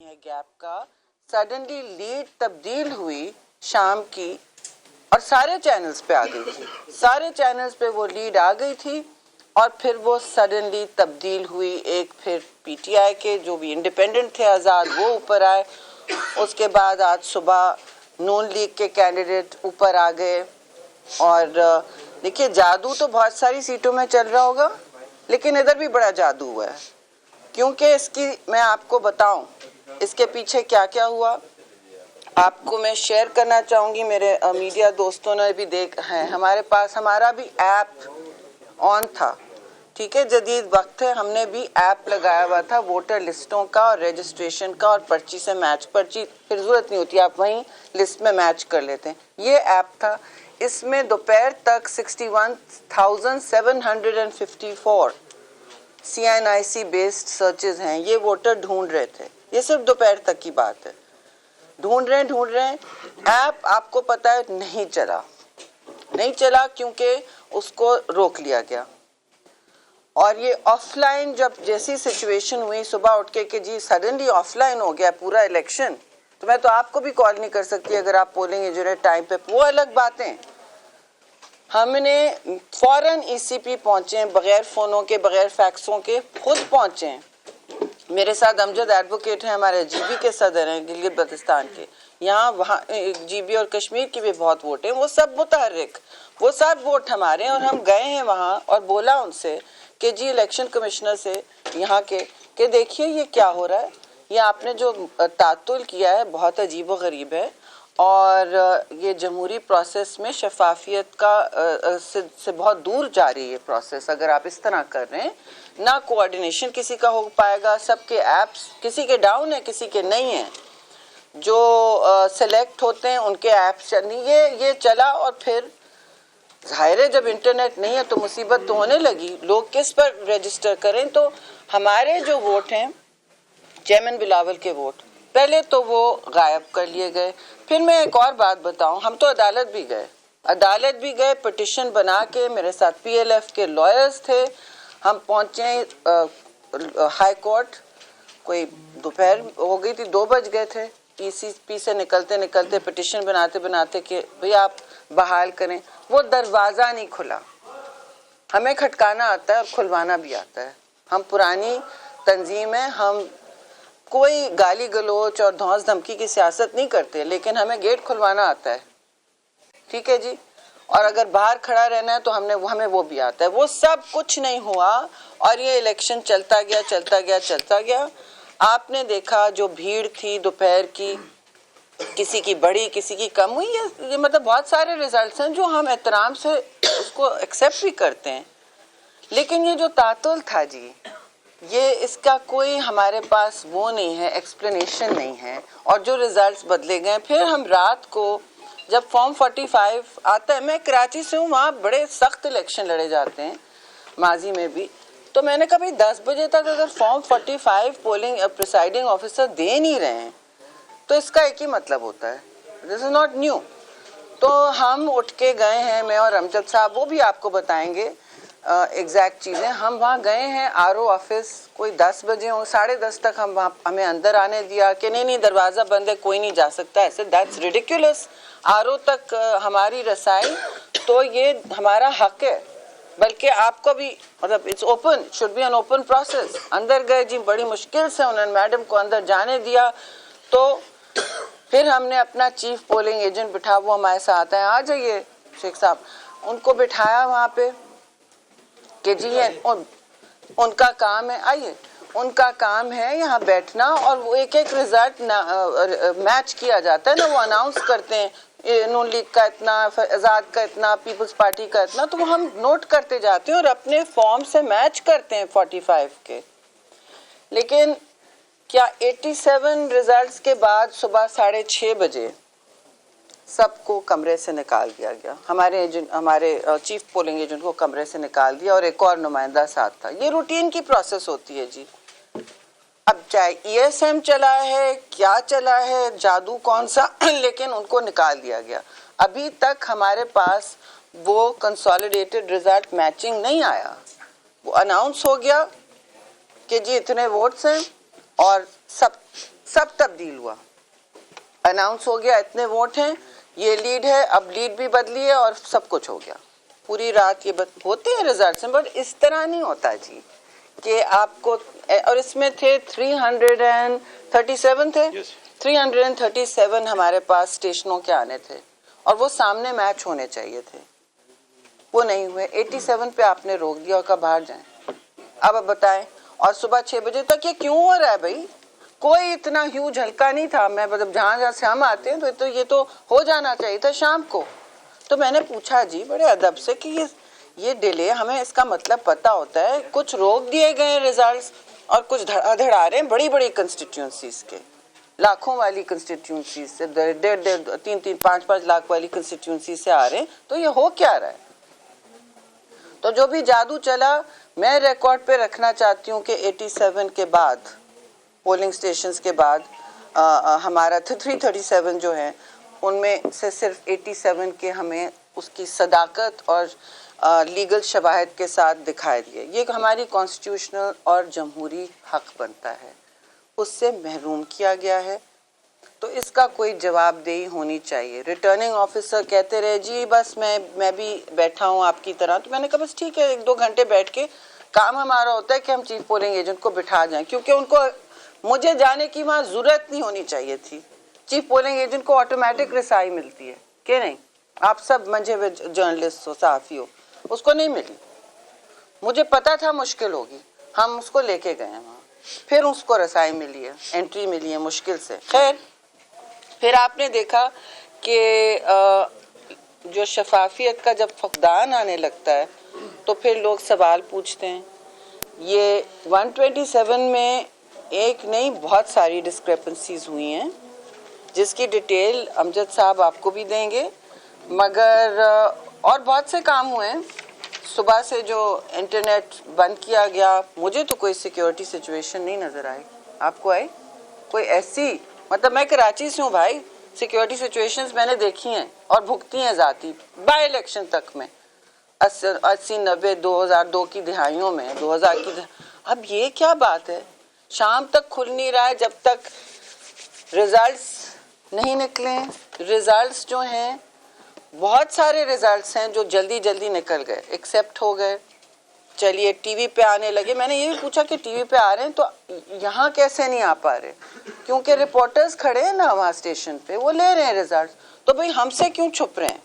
Gap का suddenly lead तब्दील हुई शाम की और सारे चैनल्स पे आ गई थी, सारे चैनल्स पे वो लीड आ गई थी और फिर वो सडनली तब्दील हुई। एक फिर पीटीआई के जो भी इंडिपेंडेंट थे आज़ाद वो ऊपर आए, उसके बाद आज सुबह नून लीग के कैंडिडेट ऊपर आ गए। और देखिए जादू तो बहुत सारी सीटों में चल रहा होगा, लेकिन इधर भी बड़ा जादू हुआ है, क्योंकि इसकी मैं आपको बताऊं इसके पीछे क्या क्या हुआ आपको मैं शेयर करना चाहूँगी। मेरे मीडिया दोस्तों ने भी देख हैं, हमारे पास हमारा भी ऐप ऑन था, ठीक है, जदीद वक्त है, हमने भी ऐप लगाया हुआ था वोटर लिस्टों का और रजिस्ट्रेशन का, और पर्ची से मैच, पर्ची फिर ज़रूरत नहीं होती, आप वहीं लिस्ट में मैच कर लेते हैं। ये ऐप था, इसमें दोपहर तक 61,754 CNIC बेस्ड सर्चेज हैं। ये वोटर ढूंढ रहे थे, ये सिर्फ दोपहर तक की बात है, ढूंढ रहे हैं। ऐप आपको पता है नहीं चला क्योंकि उसको रोक लिया गया। और ये ऑफलाइन जब जैसी सिचुएशन हुई सुबह उठ के कि जी सडनली ऑफलाइन हो गया पूरा इलेक्शन, तो मैं तो आपको भी कॉल नहीं कर सकती अगर आप पोलिंग एजेंट टाइम पे, वो अलग बातें। हमने फौरन ECP पहुंचे, बगैर फोनों के बगैर फैक्सों के खुद पहुंचे। मेरे साथ अमजद एडवोकेट हैं, हमारे GB के सदर हैं गिलगित बल्तिस्तान के, यहाँ वहाँ GB और कश्मीर की भी बहुत वोट हैं, वो सब मुतहर्रिक, वो सब वोट हमारे हैं। और हम गए हैं वहाँ और बोला उनसे कि जी इलेक्शन कमिश्नर से यहाँ के कि देखिए ये क्या हो रहा है, ये आपने जो तातुल किया है बहुत अजीब व गरीब है, और ये जमहूरी प्रोसेस में शफाफियत का से बहुत दूर जा रही है प्रोसेस अगर आप इस तरह कर रहे हैं। ना कोऑर्डिनेशन किसी का हो पाएगा, सबके ऐप्स किसी के डाउन है किसी के नहीं है, जो सेलेक्ट होते हैं उनके ऐप्स ये चला। और फिर जाहिर है जब इंटरनेट नहीं है तो मुसीबत तो होने लगी, लोग किस पर रजिस्टर करें। तो हमारे जो वोट हैं चेयरमैन बिलावल के वोट पहले तो वो गायब कर लिए गए। फिर मैं एक और बात बताऊं, हम तो अदालत भी गए पिटिशन बना के, मेरे साथ PLF के लॉयर्स थे, हम पहुंचे हाई कोर्ट, कोई दोपहर हो गई थी, 2 बज गए थे, ECP से निकलते पिटिशन बनाते कि भैया आप बहाल करें, वो दरवाज़ा नहीं खुला। हमें खटकाना आता है और खुलवाना भी आता है, हम पुरानी तंजीम है, हम कोई गाली गलोच और धौंस धमकी की सियासत नहीं करते, लेकिन हमें गेट खुलवाना आता है, ठीक है जी। और अगर बाहर खड़ा रहना है तो हमें वो भी आता है। वो सब कुछ नहीं हुआ और ये इलेक्शन चलता गया। आपने देखा जो भीड़ थी दोपहर की, किसी की बड़ी किसी की कम हुई, ये मतलब बहुत सारे रिजल्ट्स हैं जो हम एहतराम से उसको एक्सेप्ट भी करते हैं। लेकिन ये जो तातुल था जी, ये इसका कोई हमारे पास वो नहीं है, एक्सप्लेनेशन नहीं है, और जो रिजल्ट्स बदले गए। फिर हम रात को जब फॉर्म 45 आता है, मैं कराची से हूँ, वहाँ बड़े सख्त इलेक्शन लड़े जाते हैं माजी में भी, तो मैंने कहा भाई 10 बजे तक अगर फॉर्म 45 पोलिंग प्रिसाइडिंग ऑफिसर दे नहीं रहे हैं तो इसका एक ही मतलब होता है, दिस इज नॉट न्यू। तो हम उठ के गए हैं, मैं और अमजद साहब, वो भी आपको बताएंगे एग्जैक्ट चीज़ें। हम वहाँ गए हैं RO ऑफिस, कोई 10 बजे हो, 10:30 तक हम वहाँ, हमें अंदर आने दिया कि नहीं दरवाज़ा बंद है कोई नहीं जा सकता, ऐसे दैट्स रिडिकुलस। RO तक हमारी रसाई, तो ये हमारा हक है, बल्कि आपको भी मतलब it's open, should be an open process. अंदर गए जी, बड़ी मुश्किल से उन्होंने मैडम को अंदर जाने दिया। तो फिर हमने अपना चीफ पोलिंग एजेंट बिठा, वो हमारे साथ हैं, आ जाइए शेख साहब, उनको बिठाया वहाँ पे कि जी ये उनका काम है, आइए, उनका काम है यहाँ बैठना, और वो एक रिजल्ट मैच किया जाता है ना, वो अनाउंस करते हैं नून लीग का इतना, आज़ाद का इतना, पीपल्स पार्टी का इतना, तो वो हम नोट करते जाते हैं और अपने फॉर्म से मैच करते हैं 45 के। लेकिन क्या 87 रिजल्ट्स के बाद सुबह 6:30 बजे सबको कमरे से निकाल दिया गया, हमारे चीफ पोलिंग एजेंट को कमरे से निकाल दिया, और एक और नुमाइंदा साथ था। ये रूटीन की प्रोसेस होती है जी। अब चाहे ESM चला है, क्या चला है, जादू कौन सा, लेकिन उनको निकाल दिया गया। अभी तक हमारे पास वो कंसोलिडेटेड रिजल्ट मैचिंग नहीं आया, वो अनाउंस हो गया कि जी इतने वोट्स हैं और सब सब तब्दील हुआ, अनाउंस हो गया इतने वोट हैं, ये लीड है, अब लीड भी बदली है और सब कुछ हो गया। पूरी रात ये होते हैं रिजल्ट्स में, बट इस तरह नहीं होता जी कि आपको, और इसमें थे 337 थे, 337 हमारे पास स्टेशनों के आने थे और वो सामने मैच होने चाहिए थे, वो नहीं हुए। 87 पे आपने रोक दिया और कहा बाहर जाएं। अब बताएं, और सुबह 6 बजे तक ये क्यों हो रहा है भाई? कोई इतना ह्यूज हल्का नहीं था, मैं मतलब जहाँ से हम आते हैं तो ये तो हो जाना चाहिए था शाम को। तो मैंने पूछा जी बड़े अदब से कि ये डिले, हमें इसका मतलब पता होता है, कुछ रोक दिए गए रिजल्ट्स और कुछ धड़ाधड़ आ रहे हैं बड़ी बड़ी कंस्टिट्यूंसीज के, लाखों वाली कंस्टिट्यूंसीज से, 3-5 लाख वाली कंस्टिट्यूंसी से आ रहे हैं, तो ये हो क्या रहा है? तो जो भी जादू चला, मैं रिकॉर्ड पे रखना चाहती हूँ कि 87 के बाद, पोलिंग स्टेशंस के बाद हमारा 337 जो है उनमें से सिर्फ 87 के हमें उसकी सदाकत और लीगल शवाहिद के साथ दिखाई दिए। ये हमारी कॉन्स्टिट्यूशनल और जमहूरी हक बनता है, उससे महरूम किया गया है, तो इसका कोई जवाबदेही होनी चाहिए। रिटर्निंग ऑफिसर कहते रहे जी बस मैं भी बैठा हूँ आपकी तरह, तो मैंने कहा बस ठीक है, 1-2 घंटे बैठ के काम हमारा होता है कि हम चीफ पोलिंग एजेंट को बिठा जाएं, क्योंकि उनको, मुझे जाने की वहाँ ज़रूरत नहीं होनी चाहिए थी। चीफ पोलिंग एजेंट को ऑटोमेटिक रिसाई मिलती है कि नहीं? आप सब मंझे हुए जर्नलिस्ट हो, सहाफ़ी हो, उसको नहीं मिली। मुझे पता था मुश्किल होगी, हम उसको लेके गए हैं वहाँ, फिर उसको रसाई मिली है, एंट्री मिली है मुश्किल से। खैर, फिर आपने देखा कि जो शफाफियत का जब फकदान आने लगता है तो फिर लोग सवाल पूछते हैं। ये 127 में एक नहीं, बहुत सारी डिस्क्रिपेंसीज हुई हैं जिसकी डिटेल अमजद साहब आपको भी देंगे, मगर और बहुत से काम हुए हैं। सुबह से जो इंटरनेट बंद किया गया, मुझे तो कोई सिक्योरिटी सिचुएशन नहीं नज़र आई, आपको आई कोई ऐसी? मतलब मैं कराची से हूँ भाई, सिक्योरिटी सिचुएशंस मैंने देखी हैं और भुगती हैं ज़ाती, बाय इलेक्शन तक में 80, 90, 2002 की दिहाइयों में, 2000 की। अब ये क्या बात है, शाम तक खुल नहीं रहा है जब तक रिजल्ट्स नहीं निकले। रिजल्ट्स जो हैं, बहुत सारे रिजल्ट्स हैं जो जल्दी जल्दी निकल गए, एक्सेप्ट हो गए, चलिए टीवी पे आने लगे। मैंने ये भी पूछा कि टीवी पे आ रहे हैं तो यहाँ कैसे नहीं आ पा रहे? क्योंकि रिपोर्टर्स खड़े हैं ना वहाँ स्टेशन पे, वो ले रहे हैं रिजल्ट, तो भाई हमसे क्यों छुप रहे हैं,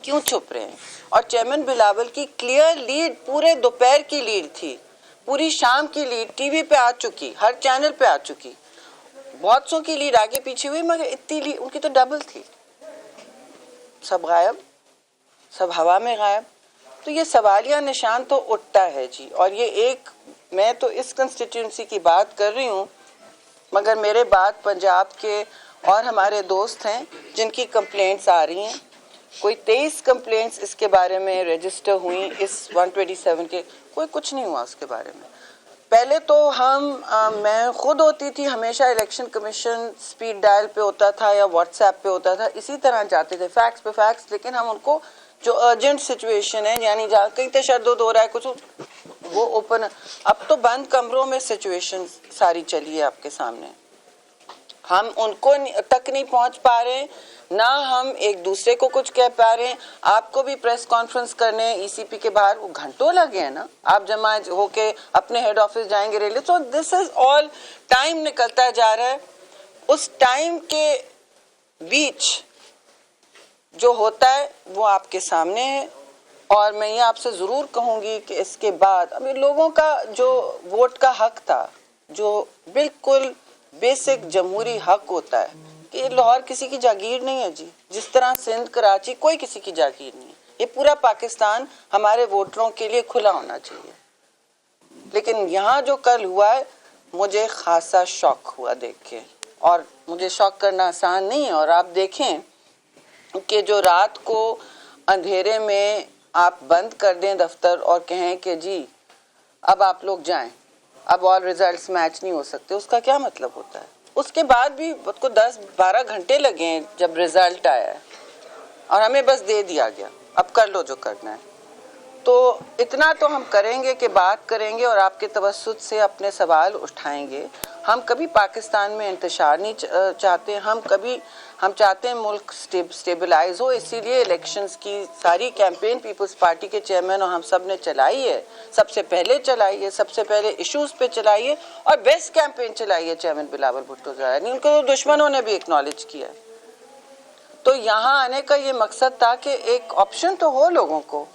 क्यों छुप रहे हैं? और चेयरमैन बिलावल की क्लियर लीड, पूरे दोपहर की लीड थी, पूरी शाम की लीड टीवी पे आ चुकी, हर चैनल पे आ चुकी, बहुत सौ की लीड आगे पीछे हुई, मगर इतनी लीड उनकी तो डबल थी, सब गायब, सब हवा में गायब। तो ये सवालिया निशान तो उठता है जी। और ये एक, मैं तो इस कंस्टिट्यूंसी की बात कर रही हूँ, मगर मेरे बाद पंजाब के और हमारे दोस्त हैं जिनकी कंप्लेंट्स आ रही हैं। कोई 23 कंप्लेंट्स इसके बारे में रजिस्टर हुई, इस 127 के, कोई कुछ नहीं हुआ उसके बारे में। पहले तो मैं खुद होती थी, हमेशा इलेक्शन कमीशन स्पीड डायल पे होता था या व्हाट्सएप पे होता था, इसी तरह जाते थे फैक्स पे फैक्स, लेकिन हम उनको जो अर्जेंट सिचुएशन है, यानी जहाँ कहीं तशद्दुद हो रहा है कुछ, वो ओपन। अब तो बंद कमरों में सिचुएशन सारी चली है आपके सामने, हम उनको तक नहीं पहुँच पा रहे, ना हम एक दूसरे को कुछ कह पा रहे हैं। आपको भी प्रेस कॉन्फ्रेंस करने ईसीपी के बाहर वो घंटों लगे हैं ना, आप जमा होके अपने हेड ऑफिस जाएंगे रेली, तो दिस इज ऑल टाइम निकलता जा रहा है। उस टाइम के बीच जो होता है वो आपके सामने है। और मैं ये आपसे ज़रूर कहूँगी कि इसके बाद अभी लोगों का जो वोट का हक था, जो बिल्कुल बेसिक जमहूरी हक होता है, कि लाहौर किसी की जागीर नहीं है जी, जिस तरह सिंध, कराची कोई किसी की जागीर नहीं है। ये पूरा पाकिस्तान हमारे वोटरों के लिए खुला होना चाहिए। लेकिन यहाँ जो कल हुआ है, मुझे खासा शौक हुआ देख के, और मुझे शौक करना आसान नहीं है। और आप देखें कि जो रात को अंधेरे में आप बंद कर दें दफ्तर और कहें कि जी अब आप लोग जाएं, अब और रिजल्ट्स मैच नहीं हो सकते, उसका क्या मतलब होता है? उसके बाद भी उसको 10-12 घंटे लगे हैं जब रिजल्ट आया है, और हमें बस दे दिया गया, अब कर लो जो करना है। तो इतना तो हम करेंगे कि बात करेंगे और आपके तवस्सुत से अपने सवाल उठाएंगे। ہم کبھی پاکستان میں انتشار نہیں چاہتے، ہم چاہتے ہیں ملک سٹیبلائز ہو، اسی لیے الیکشنز کی ساری کیمپین پیپلز پارٹی کے چیئرمین اور ہم سب نے چلائی ہے، سب سے پہلے ایشوز پہ چلائی ہے، اور بیسٹ کیمپین چلائی ہے چیئرمین بلاول بھٹو زہرانی، ان کو دشمنوں نے بھی اکنالج کیا ہے۔ تو یہاں آنے کا یہ مقصد تھا کہ ایک آپشن تو ہو لوگوں کو،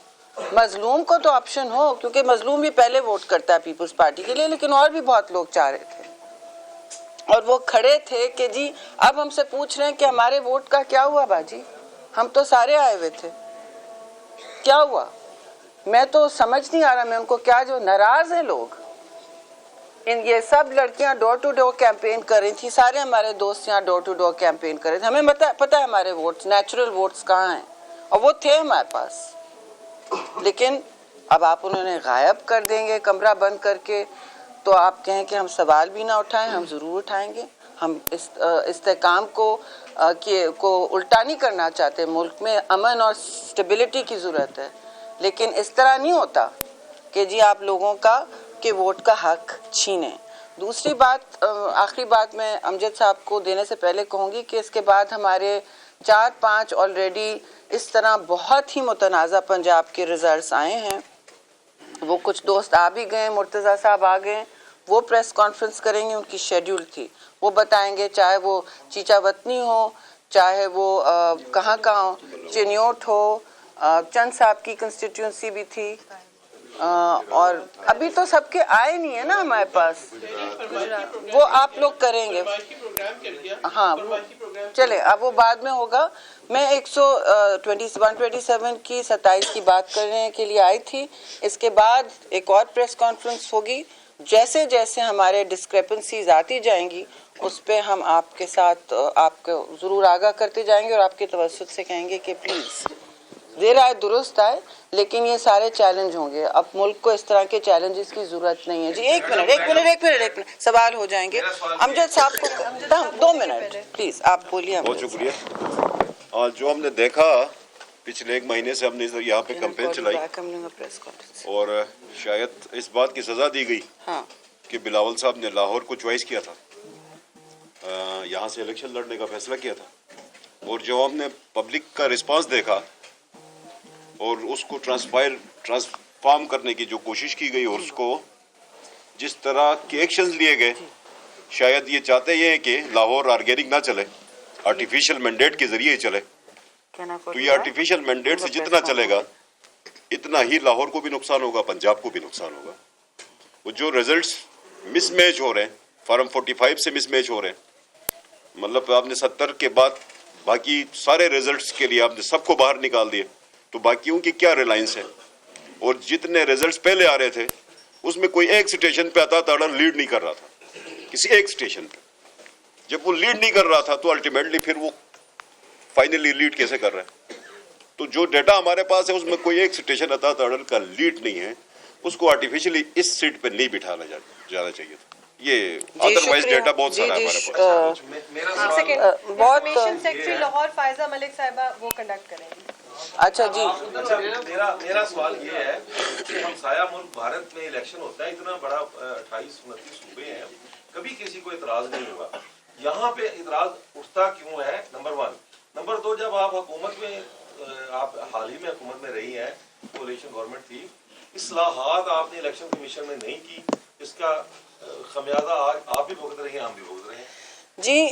مظلوم کو تو آپشن ہو، کیونکہ مظلوم بھی پہلے ووٹ کرتا ہے پیپلز پارٹی کے لیے، لیکن اور بھی بہت لوگ چاہ رہے تھے، اور وہ کھڑے تھے کہ جی اب ہم سے پوچھ رہے ہیں کہ ہمارے ووٹ کا کیا ہوا باجی، ہم تو سارے آئے ہوئے تھے، کیا ہوا؟ میں تو سمجھ نہیں آ رہا، میں ان کو کیا جو ناراض ہیں لوگ، یہ سب لڑکیاں ڈور ٹو ڈور کیمپین کر رہی تھی، سارے ہمارے دوست یہاں ڈور ٹو ڈور کیمپین کر رہے تھے، ہمیں پتہ ہے ہمارے ووٹس نیچرل ووٹس کہاں ہیں، اور وہ تھے ہمارے پاس، لیکن اب آپ انہوں نے غائب کر دیں گے کمرہ بند کر کے، تو آپ کہیں کہ ہم سوال بھی نہ اٹھائیں، ہم ضرور اٹھائیں گے۔ ہم استحکام کو الٹا نہیں کرنا چاہتے، ملک میں امن اور سٹیبلٹی کی ضرورت ہے، لیکن اس طرح نہیں ہوتا کہ جی آپ لوگوں کا کہ ووٹ کا حق چھینیں۔ دوسری بات، آخری بات میں امجد صاحب کو دینے سے پہلے کہوں گی کہ اس کے بعد ہمارے 4-5 آلریڈی اس طرح بہت ہی متنازع پنجاب کے ریزلٹس آئے ہیں، وہ کچھ دوست آ بھی گئے، مرتضیٰ صاحب آ گئے، وہ پریس کانفرنس کریں گے، ان کی شیڈیول تھی، وہ بتائیں گے، چاہے وہ چیچا وطنی ہو، چاہے وہ کہاں چنیوٹ ہو، چند صاحب کی کنسٹیٹیوئنسی بھی تھی، اور ابھی تو سب کے آئے نہیں ہیں نا ہمارے پاس، وہ آپ لوگ کریں گے، ہاں چلے اب وہ بعد میں ہوگا۔ میں 127 کی 27 کی بات کرنے کے لیے آئی تھی، اس کے بعد ایک اور پریس کانفرنس ہوگی، جیسے جیسے ہمارے ڈسکریپنسیز آتی جائیں گی اس پہ ہم آپ کے ساتھ آپ کو ضرور آگاہ کرتے جائیں گے، اور آپ کے توسط سے کہیں گے کہ پلیز دیر آئے درست آئے، لیکن یہ سارے چیلنج ہوں گے، اب ملک کو اس طرح کے چیلنجز کی ضرورت نہیں ہے۔ جی ایک منٹ سوال ہو جائیں گے، امجد صاحب کو 2 منٹ پلیز آپ بولیے۔ بہت شکریہ۔ آج جو ہم نے دیکھا پچھلے 1 مہینے سے ہم نے یہاں پہ کمپین چلائی، اور شاید اس بات کی سزا دی گئی کہ بلاول صاحب نے لاہور کو چوائس کیا تھا، یہاں سے الیکشن لڑنے کا فیصلہ کیا تھا، اور جو ہم نے پبلک کا رسپانس دیکھا اور اس کو ٹرانسفارم کرنے کی جو کوشش کی گئی، اور اس کو جس طرح کے ایکشنز لیے گئے، شاید یہ چاہتے یہ ہیں کہ لاہور آرگینک نہ چلے، آرٹیفیشل مینڈیٹ کے ذریعے چلے، تو یہ آرٹیفیشل مینڈیٹ سے جتنا چلے گا اتنا ہی لاہور کو بھی نقصان ہوگا، پنجاب کو بھی نقصان ہوگا۔ وہ جو ریزلٹس مس میچ ہو رہے ہیں، فارم 45 سے مس میچ ہو رہے ہیں، مطلب آپ نے 70 کے بعد باقی سارے ریزلٹس کے لیے آپ نے سب کو باہر نکال دیے، تو باقیوں کی کیا ریلائنس ہے؟ اور جتنے ریزلٹس پہلے آ رہے تھے اس میں کوئی ایک سٹیشن پہ عطا تاڑا لیڈ نہیں کر رہا تھا، کسی ایک سٹیشن پہ جب وہ لیڈ نہیں کر رہا تھا تو الٹیمیٹلی پھر وہ فائنلی لیڈ کیسے کر رہا ہے؟ تو جو ڈیٹا ہمارے پاس ہے اس میں کوئی ایک سٹیشن عطا تاڑا کا لیڈ نہیں ہے، اس کو آرٹیفیشلی اس سیٹ پہ نہیں بٹھانا جانا چاہیے تھا۔ یہ ادروائز ڈیٹا بہت سارا ہے ہمارے پاس۔ انفارمیشن سیکرٹری لاہور فائزہ ملک صاحبہ وہ کنڈکٹ کریں گی۔ اچھا جی، میرا سوال یہ ہے کہ ہمسایہ ملک بھارت میں الیکشن ہوتا ہے، اتنا بڑا 28-29 صوبے ہیں، کبھی کسی کو اعتراض نہیں ہوا، یہاں پہ اعتراض اٹھتا کیوں ہے؟ نمبر 1۔ نمبر 2، جب آپ حکومت میں آپ حال ہی میں حکومت میں رہی ہیں، کولیشن گورنمنٹ تھی، اصلاحات آپ نے الیکشن کمیشن میں نہیں کی، اس کا خمیازہ آج آپ بھی بھگت رہی ہیں، ہم بھی بھگت رہے ہیں۔ جی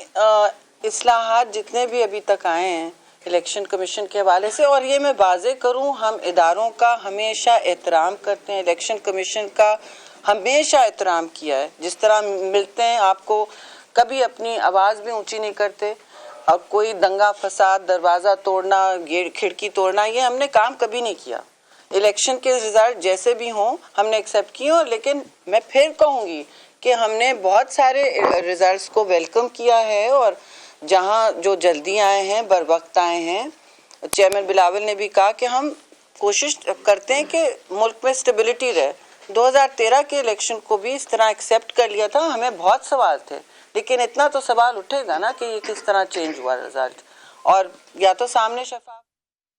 اصلاحات جتنے بھی ابھی تک آئے ہیں الیکشن کمیشن کے حوالے سے، اور یہ میں واضح کروں، ہم اداروں کا ہمیشہ احترام کرتے ہیں، الیکشن کمیشن کا ہمیشہ احترام کیا ہے، جس طرح ملتے ہیں آپ کو کبھی اپنی آواز بھی اونچی نہیں کرتے، اور کوئی دنگا فساد، دروازہ توڑنا، کھڑکی توڑنا، یہ ہم نے کام کبھی نہیں کیا۔ الیکشن کے رزلٹ جیسے بھی ہوں ہم نے ایکسیپٹ کیے، لیکن میں پھر کہوں گی کہ ہم نے بہت سارے ریزلٹس کو ویلکم کیا ہے، اور جہاں جو جلدی آئے ہیں، بر وقت آئے ہیں، چیئرمین بلاول نے بھی کہا کہ ہم کوشش کرتے ہیں کہ ملک میں سٹیبلٹی رہے۔ 2013 کے الیکشن کو بھی اس طرح ایکسیپٹ کر لیا تھا، ہمیں بہت سوال تھے، لیکن اتنا تو سوال اٹھے گا نا کہ یہ کس طرح چینج ہوا رزلٹ، اور یا تو سامنے شفاف